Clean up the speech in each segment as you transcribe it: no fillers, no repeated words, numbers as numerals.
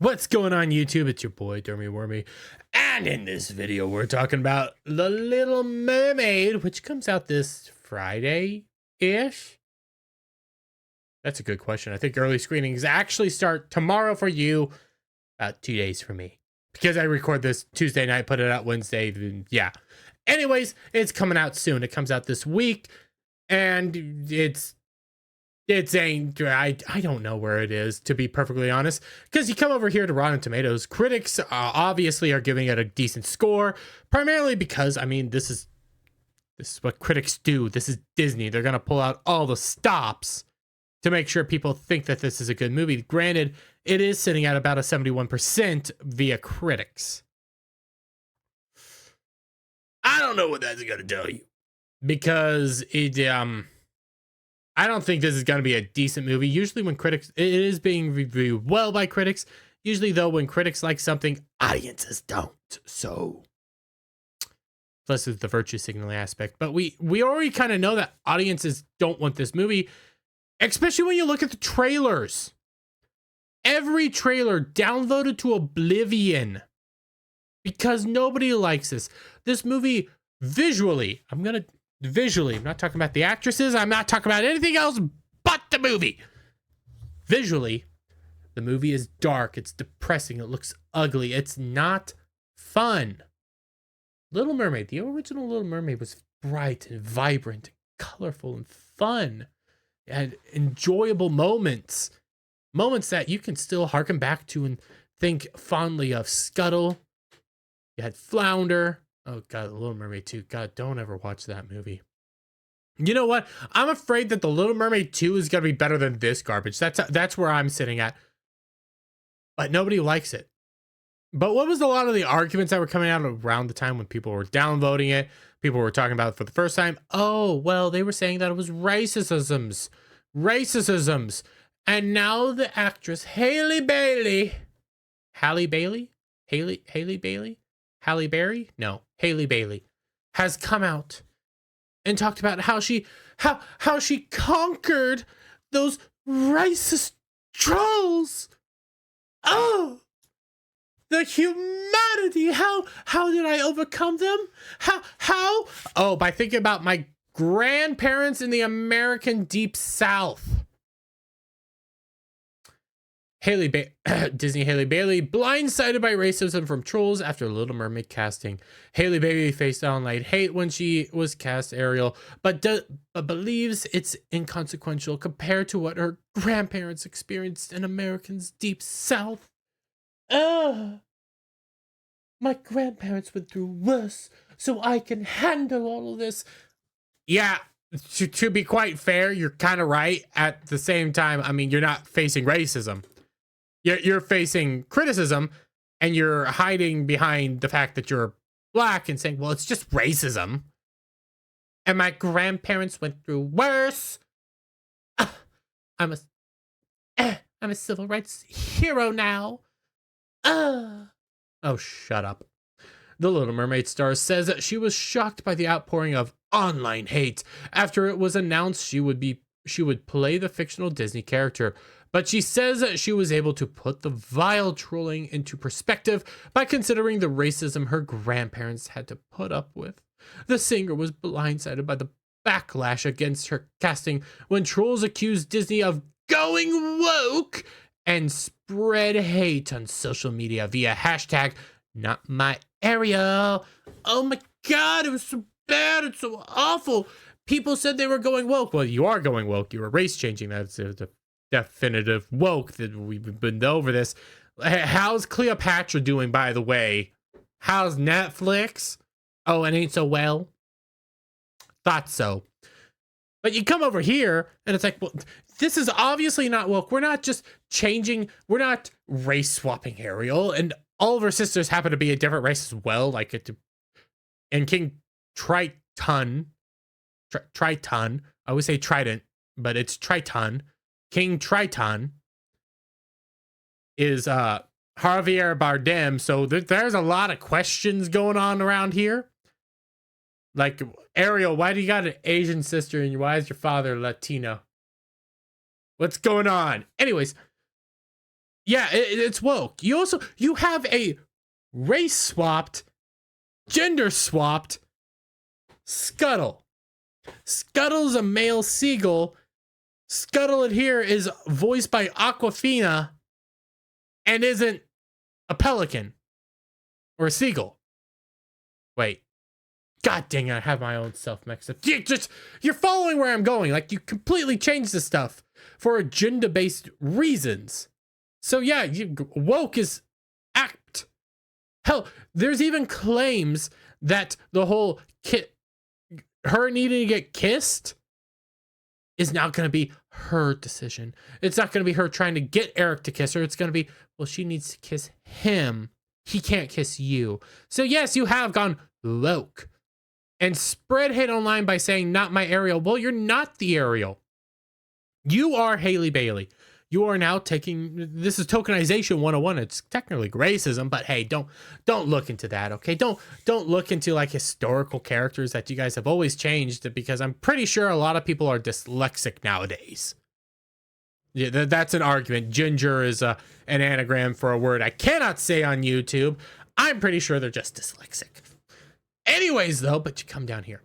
What's going on YouTube? It's your boy Dermy Wormy, and in this video we're talking about The Little Mermaid, which comes out this Friday-ish. That's a good question. I think early screenings actually start tomorrow for you, about 2 days for me. Because I record this Tuesday night, put it out Wednesday, then yeah. Anyways, it's coming out soon. It comes out this week, and it's ain't, I don't know where it is, to be perfectly honest, because you come over here to Rotten Tomatoes, critics obviously are giving it a decent score, primarily because, I mean, this is what critics do. This is Disney. They're going to pull out all the stops to make sure people think that this is a good movie. Granted, it is sitting at about a 71% via critics. I don't know what that's going to tell you, because I don't think this is going to be a decent movie. Usually when critics, it is being reviewed well by critics. Usually though, when critics like something, audiences don't. So, plus it's the virtue signaling aspect. But we already kind of know that audiences don't want this movie, especially when you look at the trailers. Every trailer downvoted to oblivion because nobody likes this. This movie, visually, I'm not talking about the actresses. I'm not talking about anything else but the movie. Visually, the movie is dark. It's depressing. It looks ugly. It's not fun. Little Mermaid, the original Little Mermaid, was bright and vibrant, and colorful and fun. It had enjoyable moments. Moments that you can still harken back to and think fondly of. Scuttle. You had Flounder. Oh, God, The Little Mermaid 2. God, don't ever watch that movie. You know what? I'm afraid that The Little Mermaid 2 is going to be better than this garbage. That's where I'm sitting at. But nobody likes it. But what was a lot of the arguments that were coming out around the time when people were downvoting it? People were talking about it for the first time. Oh, well, they were saying that it was racisms. And now the actress Halle Berry. Has come out and talked about how she conquered those racist trolls. Oh, the humanity. How did I overcome them? How? Oh, by thinking about my grandparents in the American Deep South. Disney Halle Bailey blindsided by racism from trolls after Little Mermaid casting. Halle Bailey faced online hate when she was cast Ariel, but believes it's inconsequential compared to what her grandparents experienced in America's Deep South. My grandparents went through worse, so I can handle all of this. Yeah, to be quite fair, you're kind of right. At the same time, I mean, you're not facing racism. You're facing criticism, and you're hiding behind the fact that you're black and saying, well, it's just racism. And my grandparents went through worse. I'm a civil rights hero now. Oh, shut up. The Little Mermaid star says that she was shocked by the outpouring of online hate after it was announced she would play the fictional Disney character. But she says that she was able to put the vile trolling into perspective by considering the racism her grandparents had to put up with. The singer was blindsided by the backlash against her casting when trolls accused Disney of going woke and spread hate on social media via hashtag #NotMyAriel. Oh my God, it was so bad. It's so awful. People said they were going woke. Well, you are going woke. You were race changing. That's the definitive woke. That we've been over this. How's Cleopatra doing, by the way? How's Netflix? Oh, it ain't so well. Thought so. But you come over here and it's like, well, this is obviously not woke. We're not just changing. We're not race swapping Ariel, and all of her sisters happen to be a different race as well. Like it, and King Triton. I always say Trident, but it's Triton. King Triton is Javier Bardem. So there's a lot of questions going on around here. Like, Ariel, why do you got an Asian sister and why is your father Latino? What's going on? Anyways, Yeah, it's woke. You have a race swapped, gender swapped Scuttle. Scuttle's a male seagull. Scuttle it here is voiced by Aquafina and isn't a pelican or a seagull. Wait. God dang it, I have my own self mixed up. You're following where I'm going. Like, you completely changed the stuff for agenda-based reasons. So yeah, woke is apt. Hell, there's even claims that the whole her needing to get kissed is now going to be her decision. It's not going to be her trying to get Eric to kiss her. It's going to be, well, she needs to kiss him. He can't kiss you. So yes, you have gone woke and spread hate online by saying, not my Ariel. Well, you're not the Ariel. You are Haley Bailey. You are now taking, this is tokenization 101. It's technically racism, but hey, don't look into that, okay? Don't look into like historical characters that you guys have always changed, because I'm pretty sure a lot of people are dyslexic nowadays. Yeah, that's an argument. Ginger is an anagram for a word I cannot say on YouTube. I'm pretty sure they're just dyslexic. Anyways, though, but you come down here.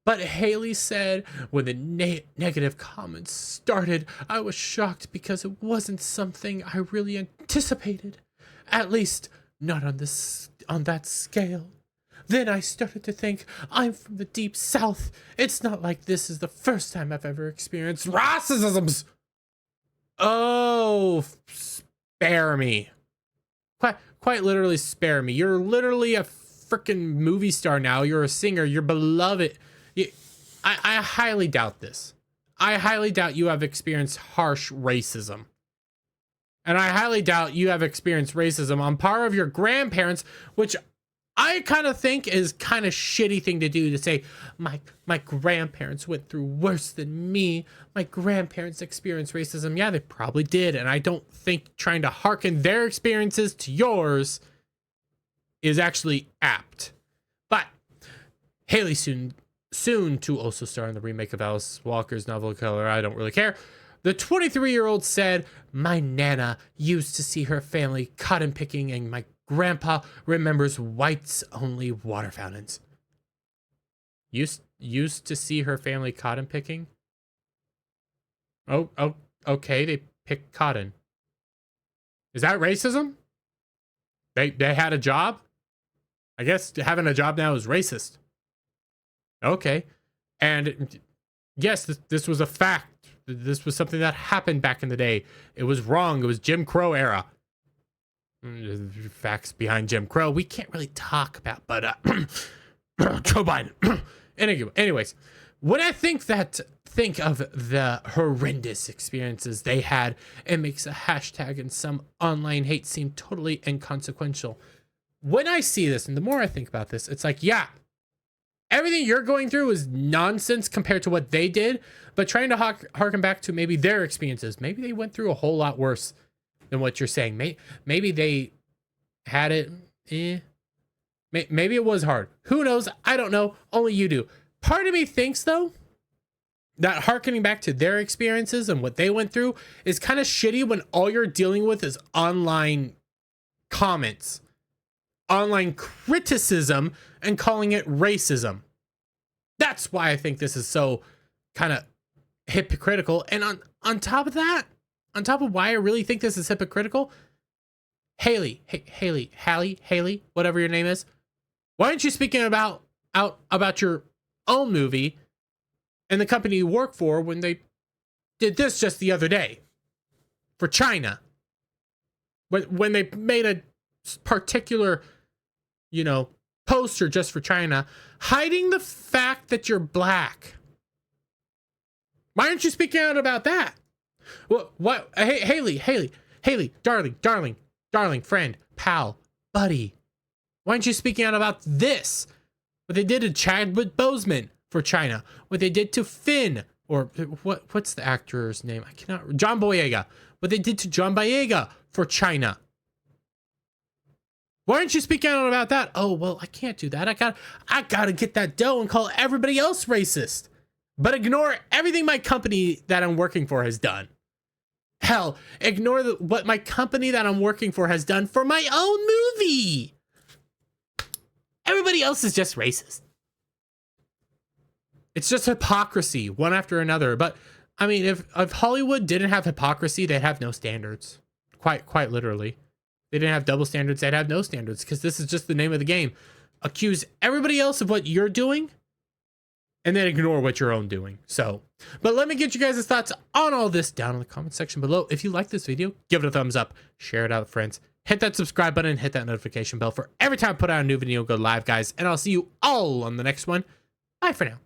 But Haley said, when the negative comments started, I was shocked because it wasn't something I really anticipated. At least, not on that scale. Then I started to think, I'm from the deep south. It's not like this is the first time I've ever experienced racism. Oh, spare me. Quite literally spare me. You're literally a freaking movie star now. You're a singer. You're beloved. I highly doubt this. I highly doubt you have experienced harsh racism. And I highly doubt you have experienced racism on par of your grandparents, which I kind of think is kind of shitty thing to do, to say, my grandparents went through worse than me. My grandparents experienced racism. Yeah, they probably did. And I don't think trying to hearken their experiences to yours is actually apt. But Haley soon to also star in the remake of Alice Walker's novel Color I Don't Really Care. The 23-year-old said, my Nana used to see her family cotton picking, and my grandpa remembers whites only water fountains. Used to see her family cotton picking? Oh, okay, they pick cotton. Is that racism? They had a job? I guess having a job now is racist. Okay. And yes, this was a fact. This was something that happened back in the day. It was wrong. It was Jim Crow era. Facts behind Jim Crow we can't really talk about, but Joe Biden. Anyways, when I think of the horrendous experiences they had, it makes a hashtag and some online hate seem totally inconsequential. When I see this, and the more I think about this, it's like, yeah, everything you're going through is nonsense compared to what they did, but trying to harken back to maybe their experiences. Maybe they went through a whole lot worse than what you're saying. Maybe they had it. Maybe it was hard. Who knows? I don't know. Only you do. Part of me thinks, though, that harkening back to their experiences and what they went through is kind of shitty when all you're dealing with is online comments, online criticism, and calling it racism. That's why I think this is so kind of hypocritical. And on top of that, on top of why I really think this is hypocritical, Haley, whatever your name is, why aren't you speaking about your own movie and the company you work for when they did this just the other day for China? When they made a particular, poster just for China, hiding the fact that you're black. Why aren't you speaking out about that? What? Hey, Haley, darling, friend, pal, buddy. Why aren't you speaking out about this? What they did to Chadwick Boseman for China. What they did to Finn, or what's the actor's name? I cannot. John Boyega. What they did to John Boyega for China. Why aren't you speaking out about that? Oh, well, I can't do that. I gotta get that dough and call everybody else racist, but ignore everything my company that I'm working for has done. Hell, ignore what my company that I'm working for has done for my own movie. Everybody else is just racist. It's just hypocrisy, one after another. But I mean, if Hollywood didn't have hypocrisy, they'd have no standards. Quite literally. They didn't have double standards, they'd have no standards, because this is just the name of the game. Accuse everybody else of what you're doing, and then ignore what you're own doing. So, but let me get you guys' thoughts on all this down in the comment section below. If you like this video, give it a thumbs up, share it out with friends, hit that subscribe button, hit that notification bell for every time I put out a new video, go live, guys, and I'll see you all on the next one. Bye for now.